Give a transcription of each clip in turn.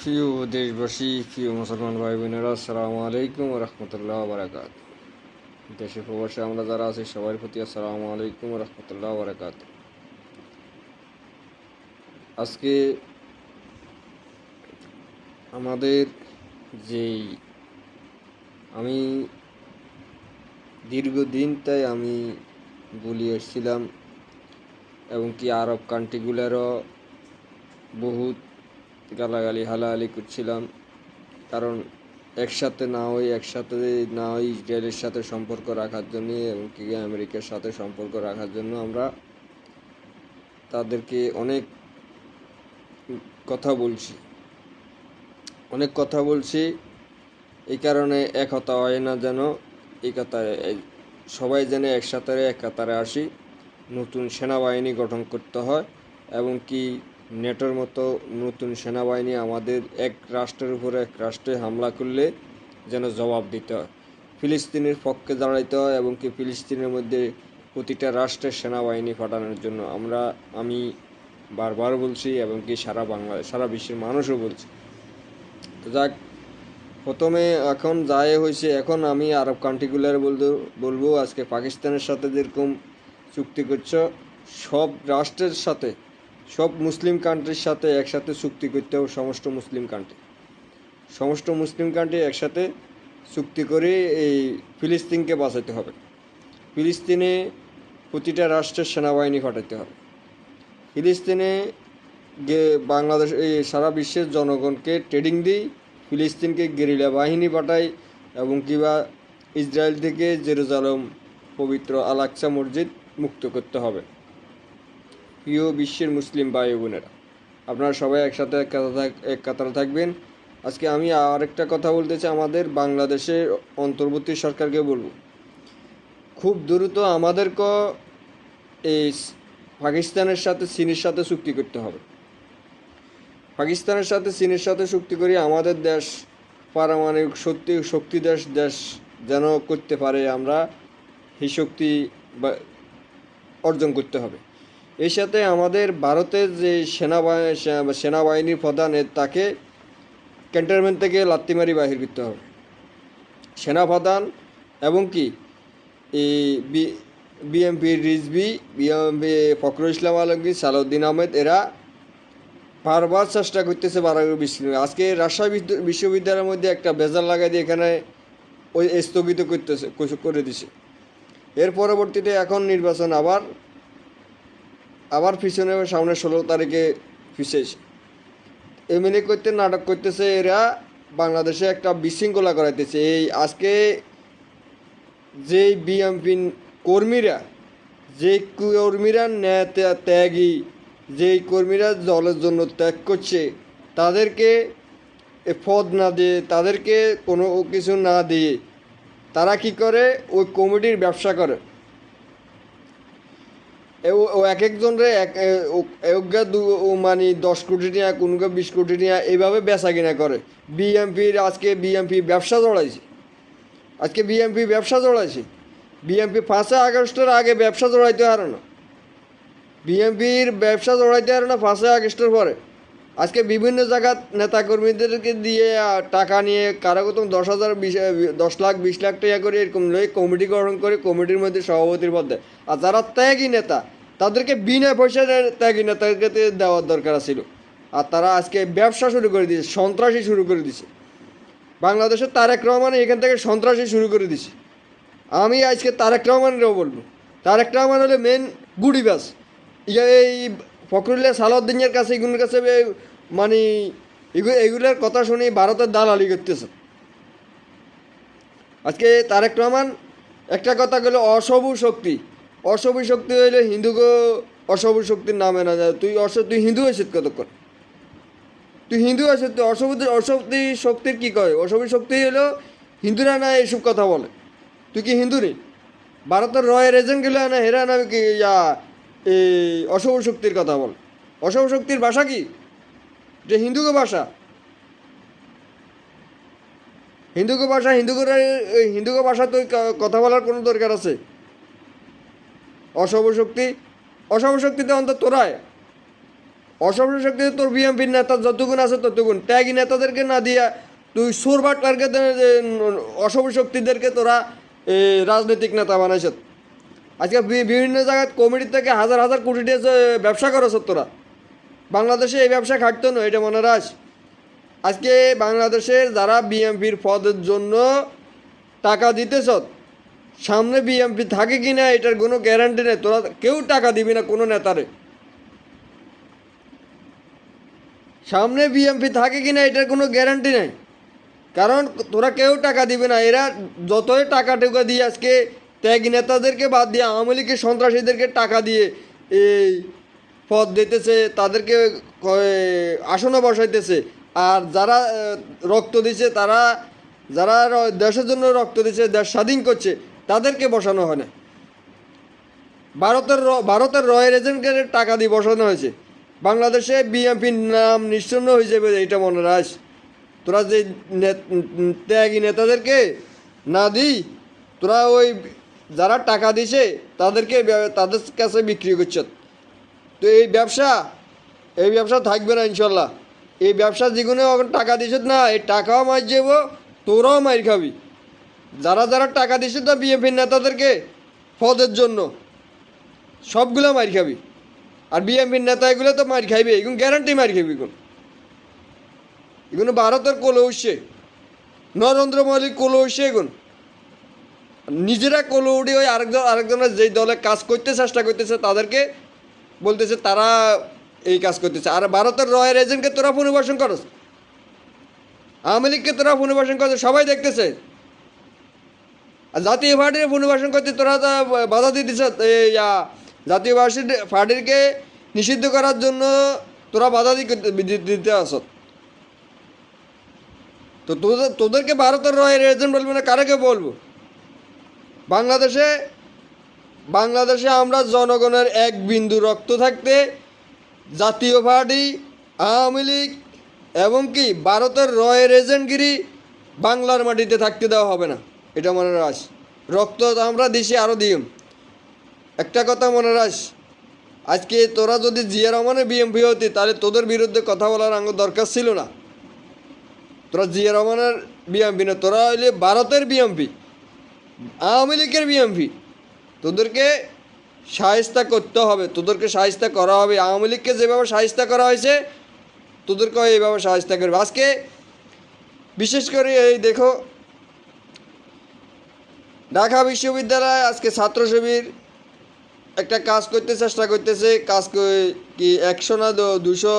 প্রিয় দেশবাসী, প্রিয় মুসলমান ভাই বোনেরা, আসসালামু আলাইকুম রহমতুল্লাহ বারাকাত। দেশে প্রবাসে আমরা যারা আছি সবার প্রতি আসসালামু আলাইকুম রহমতুল্লাহ বারাকাত। আজকে আমাদের যেই আমি দীর্ঘদিন তাই আমি বলি এসেছিলাম এবং কি আরব কান্ট্রিগুলোরও বহুত গালাগালি হালাহালি করছিলাম, কারণ একসাথে না হই ইসরায়েলের সাথে সম্পর্ক রাখার জন্য এবং কি আমেরিকার সাথে সম্পর্ক রাখার জন্য আমরা তাদেরকে অনেক কথা বলছি। এই কারণে এক হতা হয় না, যেন এই কাতারে সবাই যেন একসাথে এক কাতারে আসি, নতুন সেনাবাহিনী গঠন করতে হয় এবং কি নেটোর মতো নতুন সেনাবাহিনী আমাদের এক রাষ্ট্রের উপরে এক রাষ্ট্রে হামলা করলে যেন জবাব দিতে হয়, ফিলিস্তিনের পক্ষে দাঁড়াইতে হয় এবং কি ফিলিস্তিনের মধ্যে প্রতিটা রাষ্ট্রের সেনাবাহিনী পাঠানোর জন্য আমি বারবার বলছি এবং কি সারা বিশ্বের মানুষও বলছি। তো যাক, প্রথমে এখন হয়েছে, এখন আমি আরব কান্ট্রিগুলোর বলবো আজকে পাকিস্তানের সাথে যেরকম চুক্তি করছো, সব রাষ্ট্রের সাথে, সব মুসলিম কান্ট্রির সাথে একসাথে চুক্তি করতে হবে। সমস্ত মুসলিম কান্ট্রি একসাথে চুক্তি করে এই ফিলিস্তিনকে বাঁচাতে হবে। ফিলিস্তিনে প্রতিটা রাষ্ট্রের সেনাবাহিনী পাঠাতে হবে। ফিলিস্তিনে বাংলাদেশ এই সারা বিশ্বের জনগণকে ট্রেনিং দিই, ফিলিস্তিনকে গেরিলা বাহিনী পাঠায় এবং কিবা ইসরায়েল থেকে জেরুজালেম পবিত্র আল আকসা মসজিদ মুক্ত করতে হবে। প্রিয় বিশ্বের মুসলিম ভাই বোনেরা, আপনারা সবাই একসাথে এক কাতারে থাকবেন। আজকে আমি আরেকটা কথা বলতে চাই, আমাদের বাংলাদেশের অন্তর্বর্তী সরকারকে বলবো, খুব দ্রুত আমাদেরকে এই পাকিস্তানের সাথে চীনের সাথে চুক্তি করতে হবে। পাকিস্তানের সাথে চীনের সাথে চুক্তি করি আমাদের দেশ পারমাণবিক শক্তি দেশ যেন করতে পারে, আমরা এই শক্তি অর্জন করতে হবে। এর সাথে আমাদের ভারতের যে সেনাবাহিনীর প্রধান, তাকে ক্যান্টনমেন্ট থেকে লাত্তিমারি বাহির করতে হবে। সেনাপ্রধান এবং কি এই বিএমপির রিজভি, বিএমপি ফখরুল ইসলাম আলমগীর, সালাউদ্দিন আহমেদ, এরা বারবার চেষ্টা করতেছে বাড়ানোর বিশ্ববিদ্যালয়। আজকে রাজশাহী বিশ্ববিদ্যালয়ের মধ্যে একটা বেজার লাগাই দিয়ে এখানে ওই স্থগিত করে দিছে। এর পরবর্তীতে এখন নির্বাচন আবার পিছনে সামনে 16 তারিখে পিছিয়েছে। এমএলএ করতে নাটক করতেছে এরা, বাংলাদেশে একটা বিশৃঙ্খলা করাইতেছে। এই আজকে যেই বিএমপি কর্মীরা, ত্যাগী, যেই কর্মীরা দলের জন্য ত্যাগ করছে, তাদেরকে পদ না দিয়ে, তাদেরকে কোনো কিছু না দিয়ে তারা কি করে, ওই কমিটির ব্যবসা করে। ও এক একজনরে মানে 10 কোটি টাকা, কোনো 20 কোটি টাকা এইভাবে বেচা কিনা করে। আজকে বিএমপি ব্যবসা জড়াইছে। বিএমপি 5 আগস্টের আগে ব্যবসা জড়াইতে পারে না। বিএমপির ব্যবসা জড়াইতে পারে না 5 আগস্টের পরে। আজকে বিভিন্ন জায়গার নেতাকর্মীদেরকে দিয়ে টাকা নিয়ে কারো 10 লাখ 20 লাখ টাকা করে এরকম কমিটি গঠন করে, কমিটির মধ্যে সভাপতির পদ দেয়। আর যারা ত্যাগী নেতা, তাদেরকে বিনা পয়সায় ত্যাগী নেতাকে দেওয়ার দরকার ছিল। আর তারা আজকে ব্যবসা শুরু করে দিয়েছে, সন্ত্রাসী শুরু করে দিয়েছে। বাংলাদেশের তারেক রহমান এখান থেকে সন্ত্রাসী শুরু করে দিয়েছে। আমি আজকে তারেক রহমানেরও বলবো, তারেক রহমান হলে মেন গুডিবাস। এই ফখরুল্লাহ সালাউদ্দিনের কাছে, এগুলোর কাছে মানে এগুলোর কথা শুনে ভারতের দালালি করতেছে। আজকে তারেক রহমান একটা কথা গেলো, অশুভ শক্তি হইলে হিন্দুকে অশুভ শক্তির নামে না যায়। তুই হিন্দু হয়েছিস কতক্ষণ? তুই অশুভ শক্তির কী কয়? অশুভ শক্তি হলো হিন্দুরা না এইসব কথা বলে। তুই কি হিন্দু রে? ভারতের রয়ের এজেন্টগুলো না, হেরা না কি এই অশুভ শক্তির কথা বল। অশুভ শক্তির ভাষা কি? যে হিন্দুকে ভাষা হিন্দুকে ভাষা তো কথা বলার কোনো দরকার আছে? অশুভ শক্তিতে অন্তত তোরায় অসহযোগ শক্তি তোর বিএনপির নেতা যতগুণ আছে ততগুণ, ত্যাগী নেতাদেরকে না দিয়া তুই সুরবাটকারকে অসহযোগ শক্তিদেরকে তোরা রাজনৈতিক নেতা বানাইছ। আজকে বিভিন্ন জায়গায় কমিটি থেকে হাজার হাজার কোটি টাকা ব্যবসা করছ তোরা। বাংলাদেশে এই ব্যবসা খাটতো না, এটা মনে রাখ। আজকে বাংলাদেশের যারা বিএনপির পদের জন্য টাকা দিতেছ, সামনে বিএনপি থাকে কি না এটার কোনো গ্যারান্টি নেই। তোরা কেউ টাকা দিবি না কোনো নেতারে, সামনে বিএনপি থাকে কি না এটার কোনো গ্যারান্টি নেই, কারণ তোরা কেউ টাকা দিবে না। এরা যতই টাকা টুকা দিয়ে আজকে ত্যাগী নেতাদেরকে বাদ দিয়ে আওয়ামী লীগের সন্ত্রাসীদেরকে টাকা দিয়ে এই পদ দিতেছে, তাদেরকে আসনে বসাইতেছে। আর যারা রক্ত দিচ্ছে, তারা যারা দেশের জন্য রক্ত দিচ্ছে, দেশ স্বাধীন করছে, তাদেরকে বসানো হয় না। ভারতের রয়ের এজেন্টকে টাকা দিয়ে বসানো হয়েছে। বাংলাদেশে বিএনপির নাম নিশ্চিহ্ন হয়ে যাবে, এটা মনে রাখ। তোরা যে ত্যাগী নেতাদেরকে না দিই, তোরা ওই যারা টাকা দিছে তাদেরকে তাদের কাছে বিক্রি করছ। তো এই ব্যবসা থাকবে না ইনশাল্লাহ। এই ব্যবসা যেগুলো টাকা দিছ না, এই টাকাও মার যাব, তোরাও মার খাবি। যারা যারা টাকা দিছে তো বিএনপির নেতাদেরকে পদের জন্য, সবগুলো মার খাবি। আর বিএনপির নেতা এগুলো তো মার খাইবে, এগুলো গ্যারান্টি মার খাবি। এগুলো ভারতের কোলো উঠছে, নরেন্দ্র মোদীর কোলো উঠছে। এগুলো নিজেরা কোলো উঠে ওই আরেকজনের যেই দলে কাজ করতে চেষ্টা করতেছে তাদেরকে বলতেছে তারা এই কাজ করতেছে। আর ভারতের রয়ের এজেন্টকে তোরা পুনর্বাসন করস, আওয়ামী লীগকে তোরা পুনর্বাসন করছে, সবাই দেখতেছে। আর জাতীয় পার্টির পুনর্বাসন করতে তোরা তো বাধা দিতেছ। জাতীয় পার্টিকে নিষিদ্ধ করার জন্য তোরা বাধা দিতে আস। তো তোদেরকে ভারতের রয়ের এজেন্ট বলবো না, কারাকে বলবো? বাংলাদেশে আমরা জনগণের এক বিন্দু রক্ত থাকতে জাতীয় পার্টি, আওয়ামী লীগ এবং কি ভারতের রয়ের এজেন্টগিরি বাংলার মাটিতে থাকতে দেওয়া হবে না, এটা মনে রাখ। রক্ত আমরা দিছি, আরও দিম। একটা কথা মনে রাখ, আজকে তোরা যদি জিয়া রহমানের বিএমপি হতি, তাহলে তোদের বিরুদ্ধে কথা বলার আমার দরকার ছিল না। তোরা জিয়া রহমানের বিএমপি না, তোরা হইলে ভারতের বিএমপি, আওয়ামী লীগের বিএমপি। তোদেরকে শায়েস্তা করতে হবে, তোদেরকে শায়েস্তা করা হবে। আওয়ামী লীগকে যেভাবে শায়েস্তা করা হয়েছে, তোদেরকেও এইভাবে শায়েস্তা করবে। আজকে বিশেষ করে এই দেখো, ঢাকা বিশ্ববিদ্যালয়ে আজকে ছাত্র শিবির একটা কাজ করতে চেষ্টা করতেছে। কাজ কি 100 না 200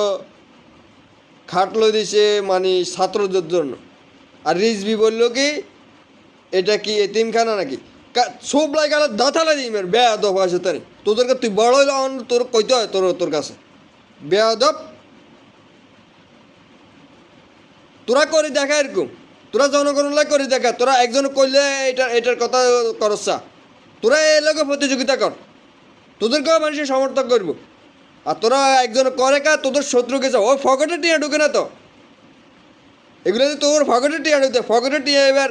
খাটলো দিছে মানে ছাত্রদের জন্য। আর রিজভি বললো কি এটা কি এতিমখানা নাকি? সব লাই গেল দাঁতালা দিমের বেয়াদব আছে তারে। তোদেরকে তুই বড় হইলে তোর কইতে হয় তোর কাছে বেয়াদব। তোরা করে দেখা এরকম, তোরা জনগণলাই করে দেখা। তোরা একজন কইলে এটার কথা করছা, তোরা এর লগে প্রতিযোগিতা কর, তোদেরকেও মানুষের সমর্থন করবো। আর তোরা একজন করে কা তোদের শত্রুকে যাও, ওই ফকেটে টিয়া ঢুকে না তো। এগুলো তোর ফকেটে টিয়া ঢুকতে, ফকেটে টিয়া এবার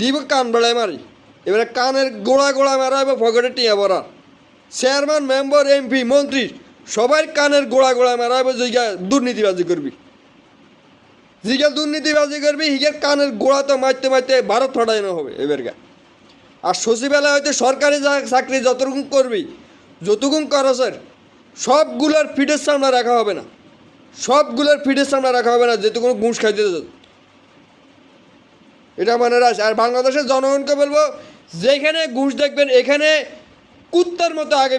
দিব কান বেড়ায় মারি, এবারে কানের গোড়া মারা এবং পকেটে টিয়া ভরা। চেয়ারম্যান, মেম্বার, এমপি, মন্ত্রী সবাই কানের গোড়া মারা এবং জিগা দুর্নীতিবাজি করবি, হিগের কানের গোড়া তো মারতে ভারত ফাটাইনো হবে এবার গা। আর সচিবালয় হয়তো সরকারি চাকরি যতটুকু করবি, যতটুকু করছেন, সবগুলোর ফিটের সামনে রাখা হবে না, যেটুকু ঘুষ খাইতে। এটা মনে রাখ। আর বাংলাদেশের জনগণকে বলবো, যেখানে ঘুষ দেখবেন এখানে কুত্তার মতো আগে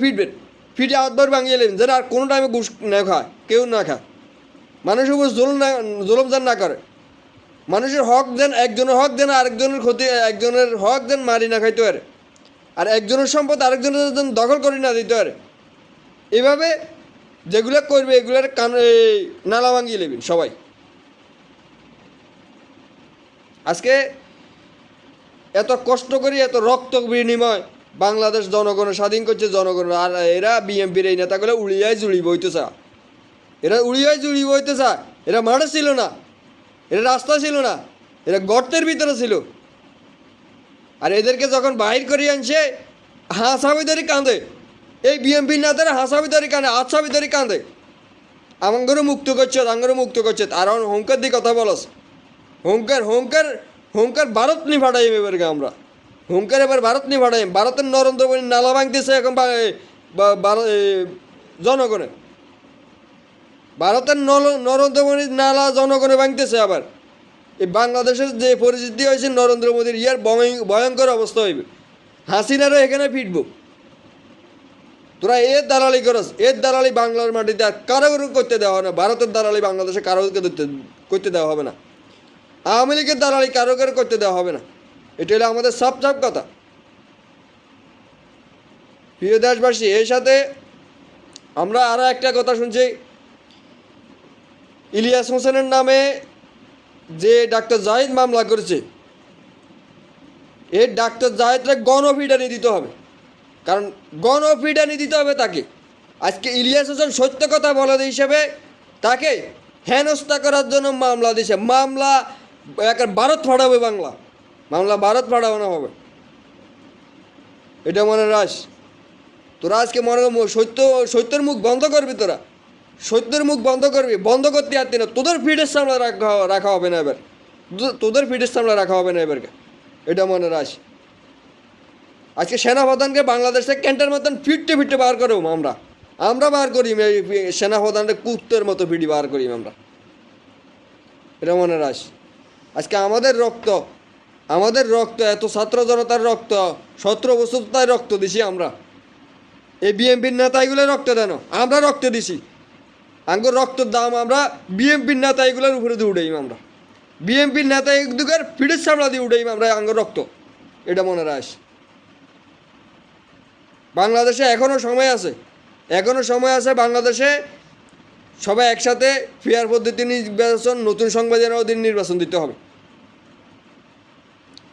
ফিটবেন, ফিটে আধবার ভাঙিয়ে নেবেন, যেন আর কোনো টাইমে ঘুষ না খায়, কেউ না খায়, মানুষের উপর জুলুম যেন না করে। মানুষের হক যেন, একজনের হক যেন আরেকজনের ক্ষতি, একজনের হক যেন মারি না খাইতে পারে, আর একজনের সম্পদ আরেকজনের যেন দখল করে না দিতে পারে। এভাবে যেগুলো করবে এগুলোর নালা ভাঙিয়ে নেবেন সবাই। আজকে এত কষ্ট করি, এত রক্ত বিনিময় বাংলাদেশ জনগণের স্বাধীন করছে জনগণ। আর এরা বিএনপির এই নেতাগুলো উড়িয়ায় জুড়িব হইতে চায়, এরা মাঠে ছিল না, এরা রাস্তা ছিল না, এরা গর্তের ভিতরে ছিল। আর এদেরকে যখন বাহির করে আনছে হাসাবি ধরে কাঁদে, এই বিএমপি নেতারা হাসাবি ধরি কাঁদে, আচ্ছাবি ধরি কাঁদে, আমাঙ্গরও মুক্ত করছে, আঙ্গরও মুক্ত করছে, আর হুঙ্কার দিয়ে কথা বলস, হুঙ্কার হুঙ্কার হুঙ্কার ভারত নি ফাটাই এবারকে আমরা, হুঙ্কার এবার ভারত নি ফাটাই, ভারতের নরেন্দ্র মোদী নালা ভাঙতেছে এখন জনগণে, ভারতের নরেন্দ্র মোদীর নালা জনগণে ভাঙতেছে। আবার এই বাংলাদেশের যে পরিস্থিতি হয়েছে নরেন্দ্র মোদীর ইয়ার ভয়ঙ্কর অবস্থা হইবে, হাসিনারও এখানে ফিটব। তোরা এর দালালি করস, এর দালালি বাংলার মাটিতে আর কারো করতে দেওয়া হবে না, ভারতের দালালি বাংলাদেশে কারোকে করতে দেওয়া হবে না, আওয়ামী লীগের দালালি কারো করতে দেওয়া হবে না। এটা হলো আমাদের সাপ কথা। প্রিয় দেশবাসী, এর সাথে আমরা আরও একটা কথা শুনছি, ইলিয়াস হোসেনের নামে যে ডাক্তার জাহিদ মামলা করেছে, এই ডাক্তার জাহিদরা গণপিটানি দিতে হবে, কারণ গণপিটানি দিতে হবে তাকে। আজকে ইলিয়াস হোসেন সত্য কথা বলে হিসেবে তাকে হেনস্থা করার জন্য মামলা দিয়েছে, মামলা একটা ভারত ফাটাবে, বাংলা মামলা ভারত ফাটানো হবে, এটা মনে রাখ। তোরা আজকে মনে সত্যের মুখ বন্ধ করবি, তোরা সত্যের মুখ বন্ধ করবি, বন্ধ করতে পারতি না, তোদের ফিডের সামনে রাখা হবে না এবার, তোদের ফিডের সামনে রাখা হবে না এবারকে, এটা মনে রাখ। আজকে সেনাপ্রধানকে বাংলাদেশ থেকে ক্যান্টার মতন ফিটতে বার করব আমরা বার করি, সেনাপ্রধানকে কুত্তের মতো ফিটি বার করি আমরা, এটা মনে রাখ। আজকে আমাদের রক্ত এত ছাত্র জনতার রক্ত, 17 বছর তাই রক্ত দিছি আমরা, এই বিএমপির নেতা এগুলো রক্ত দেন, আমরা রক্ত দিছি, আঙ্গুর রক্তের দাম আমরা বিএমপির নেতা এগুলোর উপরে দিয়ে উঠাইম, আমরা বিএমপির নেতা একদিকের ফিটের সামলা দিয়ে উঠাইম আমরা আঙ্গুর রক্ত, এটা মনে রাখ। বাংলাদেশে এখনও সময় আছে, বাংলাদেশে সবাই একসাথে ফেয়ার পদ্ধতি নির্বাচন, নতুন সংবিধানের অধীনে নির্বাচন দিতে হবে,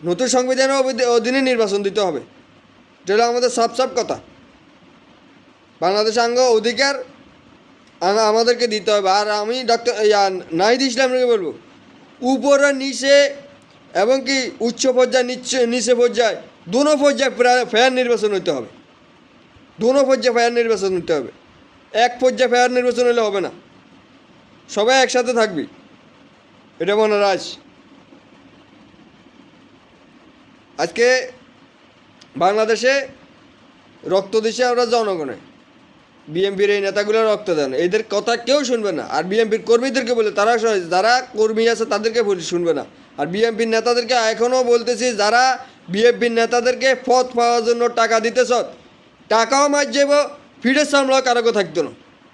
নতুন সংবিধানের অধীনে নির্বাচন দিতে হবে, এটা হলো আমাদের সাপ কথা। বাংলাদেশ অধিকার আমাদেরকে দিতে হবে। আর আমি ডক্টর নাহিদ ইসলামকে বলবো, উপরে নিচে এবং কি উচ্চ পর্যায়ে নিচে পর্যায়ে দোনো পর্যায়ে ফেয়ার নির্বাচন হতে হবে, দোনো পর্যায়ে ফেয়ার নির্বাচন হতে হবে, এক পর্যায়ে ফেয়ার নির্বাচন হলে হবে না, সবাই একসাথে থাকবি, এটা মনে রাখ। আজকে বাংলাদেশে রক্ত দিছে আমরা জনগণে, বিএমপির এই নেতাগুলো রক্ত দেন, এদের কথা কেউ শুনবে না। আর বিএমপির কর্মীদেরকে বলে, তারা যারা কর্মী আছে তাদেরকে শুনবে না। আর বিএমপির নেতাদেরকে এখনও বলতেছি, যারা বিএমপির নেতাদেরকে পদ পাওয়ার জন্য টাকা দিতেছ, টাকাও মার যাব, ফিডের সামলাও কারো থাকতো না,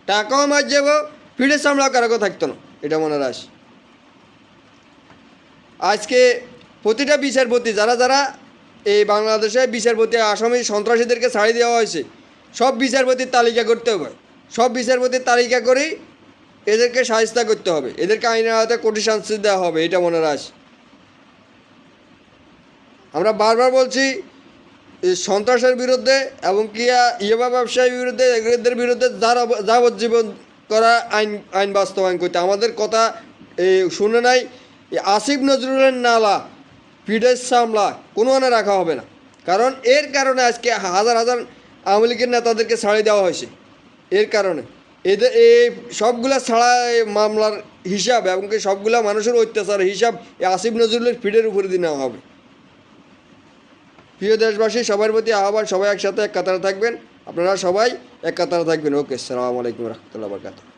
টাকাও মার যাব, ফিডের সামলাও কারো থাকতো না, এটা মনে রাখ। আজকে প্রতিটা বিচারপতি, যারা এই বাংলাদেশে বিচারপতি আসামি সন্ত্রাসীদেরকে ছাড়ি দেওয়া হয়েছে, সব বিচারপতির তালিকা করতে হবে, সব বিচারপতির তালিকা করেই এদেরকে শাস্তি করতে হবে, এদেরকে আইনের আওতায় কঠিন শাস্তি দেওয়া হবে, এটা মনে রাখ। আমরা বারবার বলছি, সন্ত্রাসের বিরুদ্ধে এবং কি ইয়াবা ব্যবসায়ীর বিরুদ্ধে, এদের বিরুদ্ধে যাবজ্জীবন করা আইন বাস্তবায়ন করতে, আমাদের কথা শুনে নাই। আসিফ নজরুলের নালা, ফিডের সামলা কোনো মানে রাখা হবে না, কারণ এর কারণে আজকে হাজার হাজার আওয়ামী লীগের নেতাদেরকে ছাড়ি দেওয়া হয়েছে, এর কারণে এদের এই সবগুলা ছাড়া মামলার হিসাব এবং কি সবগুলা মানুষের অত্যাচারের হিসাব এই আসিফ নজরুলের ফিডের উপরে দিয়ে নেওয়া হবে। প্রিয় দেশবাসী, সবার প্রতি আহ্বান, সবাই একসাথে এক কাতারে থাকবেন, আপনারা সবাই এক কাতারে থাকবেন। ওকে, আসসালামু আলাইকুম রহমতুল্লাহ বরকাতুহু।